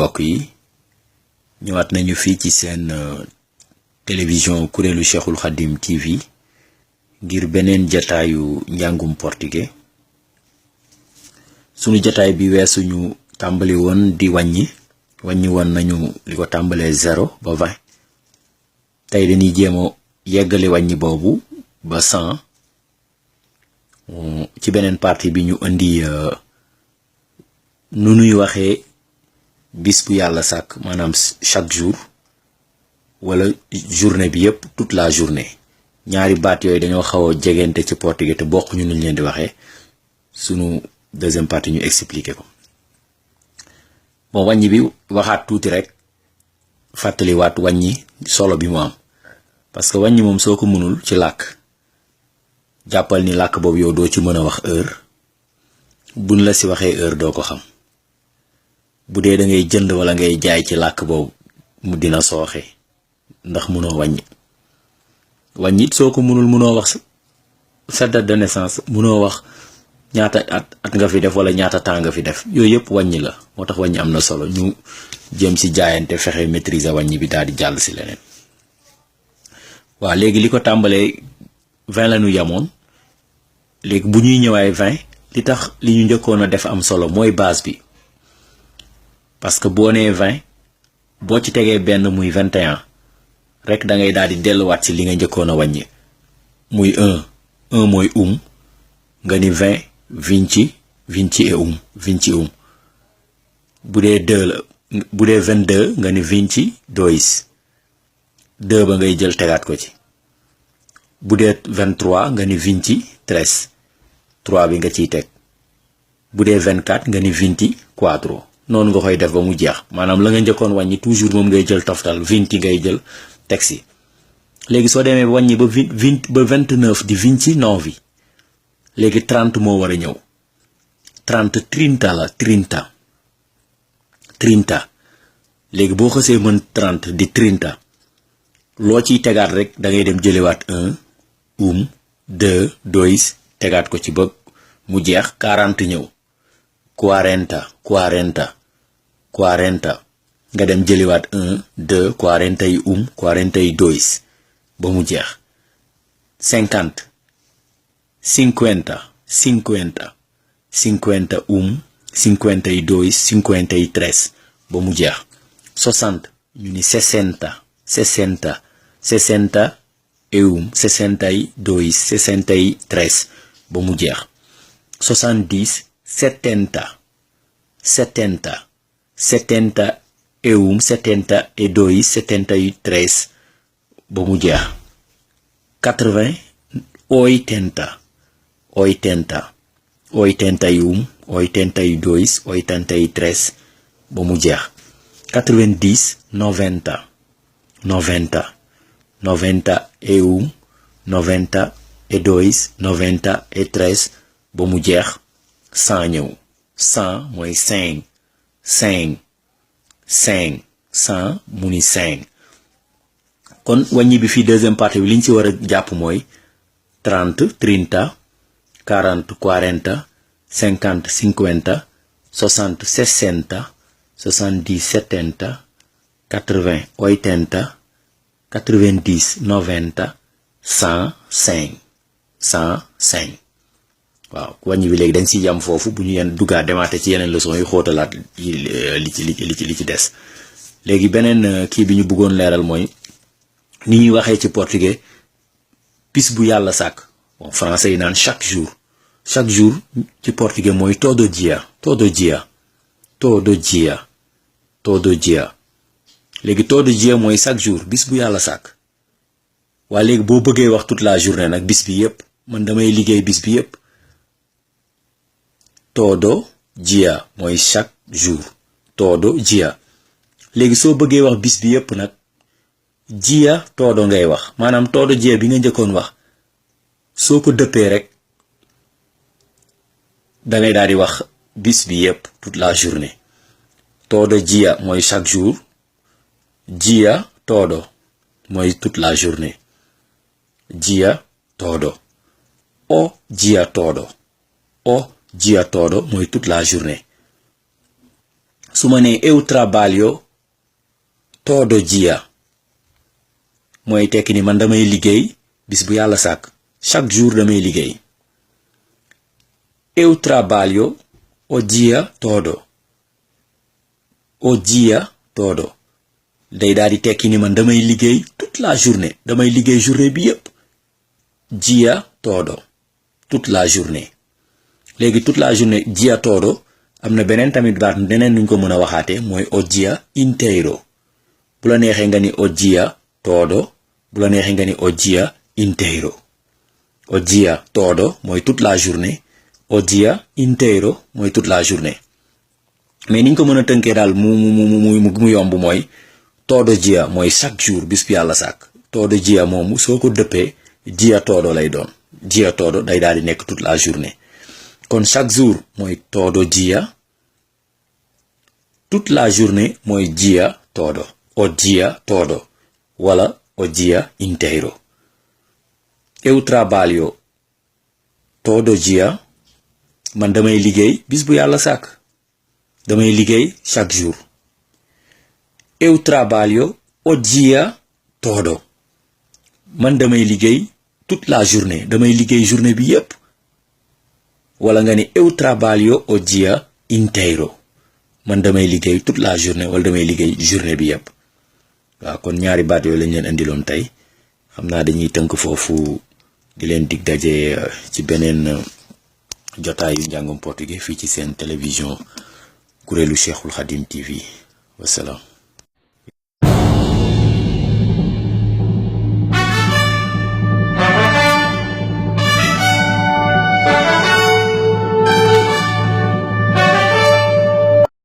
mbokk yi ñëwaat nañu fii ci seen télévision kuréelu Cheikhul Khadim TV ngir beneen jataayu njàngum portugais. sunu jataay bi weesu ñu tàmbali woon di wàññi woon nañu li ko tàmbalee 0 ba 20. tey dañuy jéem a yeggale wàññi boobu ba 100. ci beneen partie bi ñu indi nu nuy waxee bis bu yàlla sàkk maanaam chaque jour wala journée bi yépp toute la journée. ñaari baat yooyu dañoo xaw a jegente ci portugais te bokk ñu nuñ leen di waxee. sunu deuxième partie ñu expliquer ko. bon wàññi bi waxaat tuuti rek fàttaliwaat wàññi solo bi mu am parce que wàññi moom soo ko mënul ci làkk jàppal ni làkk boobu yow doo ci mën a wax heure buñ la si waxee heure doo ko xam. bu dee da ngay jënd wala ngay jaay ci làkk boobu mu dina sooxe ndax mënoo wàññi it soo ko mënoo wax sa date de naissance mënoo wax ñaata at nga fi def wala ñaata temps nga fi def yooyu yëpp wàññi la moo tax wàññi am na solo ñu jëm ci jaayante fexe maîtriser wàññi bi daal di jàll ci leneen. waaw léegi li ko tàmbalee 20 la ñu yamoon léegi bu ñuy ñëwaay 20 li tax li ñu njëkkoon a def am solo mooy base bi parce que boo nee 20 boo ci tegee benn muy 21 rek da ngay daal di delluwaat ci li nga njëkkoon a wàññi muy 1 mooy nga ni 20 vinci et vinci bu dee 2 la bu dee 22 nga ni vinci dois 2 ba ngay jël tegaat ko ci. bu dee 23 nga ni vinci tres 3 bi nga ciy teg. bu dee 24 nga ni vinti quattro noonu nga koy def ba mu jeex maanaam la nga njëkkoon wàññi toujours moom ngay jël toftal vinti ngay jël teg si. léegi soo demee wàññi ba 29 di vinci novi léegi 30 moo war a ñëw 30 la 30 léegi boo xësee mën 30 di 30 loo ciy tegaat rek da ngay dem jëlewaat 1 2 dois tegaat ko ci ba mu jeex 40 ñëw 40 nga dem jëliwaat 1 2 40 yi dois ba mu jeex 50 50 dois 53 ba mu jeex 60 ñu ni 60 62 63 ba mu jeex 70 70 72 73 ba mu jeex 80 80 81 82 83 ba mu jeex 90 90 91 92 93 ba mu jeex 100 ñëw 100 mooy 5 mu ni 5. kon wàññi bi fii deuxième partie bi li ñu ci war a jàpp mooy 30 40 50 60 60 70 70 80 80 90 90 105 waaw wàññi bi léegi dañ si yam foofu bu ñu yenn duggaat demaate ci yeneen leçon yu xóotalaat li ci des. léegi beneen kii bi ñu bëggoon leeral mooy ni ñuy waxee ci portugais bis bu yàlla sàkk bon français yi naan chaque jour ci portugais mooy todo dia léegi todo dia mooy chaque jour bis bu yàlla sàkk. waa léegi boo bëggee wax toute la journée nag bis bi yépp man damay liggéey bis bi yépp todo dia mooy chaque jour todo dia. léegi soo bëggee wax bis bi yépp nag dia todo ngay wax maanaam todo dia bi nga njëkkoon wax soo ko dëppee rek dangay daal di wax bis bi yépp toute la journée. todo dia mooy chaque jour dia todo mooy toute la journée. dia todo o dia todo mooy toute la journée. su ma nee eu trabalho todo dia mooy tekki ni man damay liggéey bis bu yàlla sàkk chaque jour damay liggéey. Eu trabalho o dia todo day daal di tekki ni man damay liggéey toute la journée damay liggéey journée bi yépp. Dia todo toute la journée léegi toute la journée dia todo am na beneen tamit baat neneen nuñ ko mën a waxaatee mooy o dia inteiro bu la neexee nga ni o dia todo bu la neexee nga ni o dia inteiro. O dia todo mooy toute la journée o dia inteiro mooy toute la journée mais niñ ko mën a tënkee daal mu yomb mooy todo dia mooy chaque jour bis bi yàlla sàkk. Todo dia moomu soo ko dëppee dia todo lay doon. Dia todo day daal di nekk toute la journée kon chaque jour mooy todo dia, toute la journée mooy dia todo, o dia todo wala o dia inteiro. Eu trabalho todo dia, man damay liggéey bis bu yàlla sàkk damay liggéey chaque jour. Eu trabalho o dia todo, man damay liggéey toute la journée damay liggéey journée bi yépp. wala nga ni eu trabalho o dia inteiro, man damay liggéey toute la journée wala damay liggéey journée bi yépp. waaw kon ñaari baat yooyu lañ leen indiloon tey xam naa dañuy tënk foofu di leen dig daje ci beneen jotaayu njàngum portugais fii ci seen télévision kuréelu Cheikhul Khadim TV wasalaam.